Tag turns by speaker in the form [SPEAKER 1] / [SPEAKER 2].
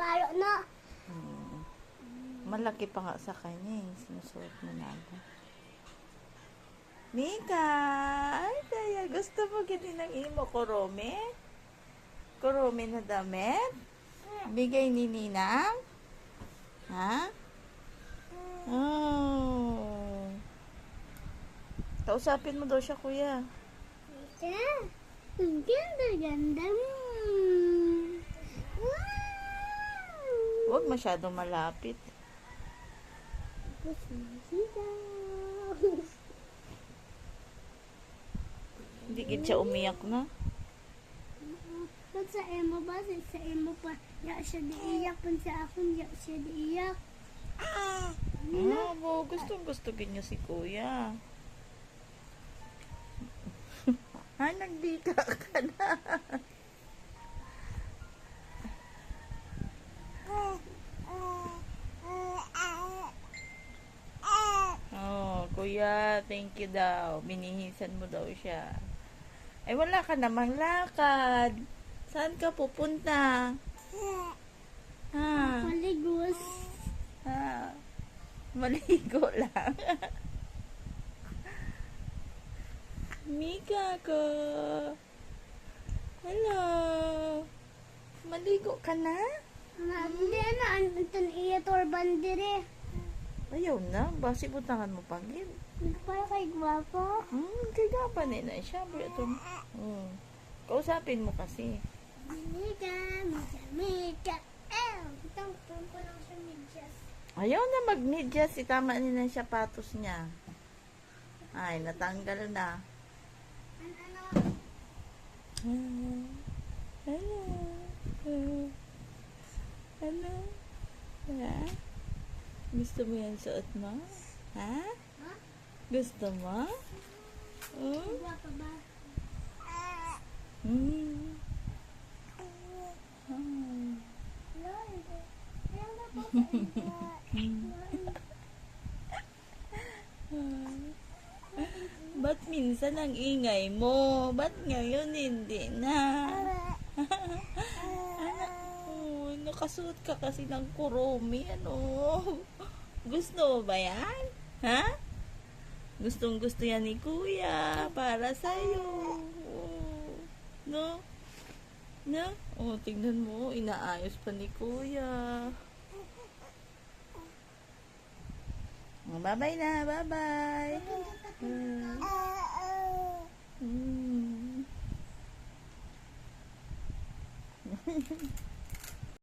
[SPEAKER 1] balo na.
[SPEAKER 2] Malaki pa nga sa kanya eh. Sinusuot mo na ako. Mika! Ay, kaya gusto mo gini ng imo Kurome? Kurome na damit? Bigay ni Ninang? Ha? Oh. Kausapin mo daw siya, kuya.
[SPEAKER 1] Mika, ang ganda-ganda mo. Wow!
[SPEAKER 2] Huwag masyadong malapit. Hindi gid siya umiyak na.
[SPEAKER 1] Pag sa emo ba? Sa emo pa. Ya siya diiyak. Pag sa akon, ya siya diiyak.
[SPEAKER 2] Oo, gusto gid niya si kuya. Ay, nagdika ka na. Oh, kuya, thank you daw. Binihisan mo daw siya. Ay, wala ka namang lakad. Saan ka pupunta? Ha?
[SPEAKER 1] Maligos.
[SPEAKER 2] Ha? Maligo lang. Mika ko. Hello. Maligo ka na?
[SPEAKER 1] Hindi na. Anton iya torban dire.
[SPEAKER 2] Ayaw na. Basi butangan mo pagin.
[SPEAKER 1] Para kay gwapo.
[SPEAKER 2] Kaya pa na siya. Kausapin mo kasi.
[SPEAKER 1] Mika, Mika, Mika. Itang po lang siya medyas.
[SPEAKER 2] Ayaw na mag-medyas. Itama ni na siya patos niya. Ay, natanggal na. Hello. Hello. Ha? Gusto mo yan suot mo? Ha? Gusto mo?
[SPEAKER 1] Gwapo ba?
[SPEAKER 2] Ba't minsan ang ingay mo? Ba't ngayon hindi na? Nakasuot ka kasi ng Kurome, ano? Gusto mo ba yan? Ha? Gustong gusto yan ni kuya para sa'yo. No? No? Oh, tingnan mo, inaayos pa ni kuya. Bye-bye na, bye-bye. Mm.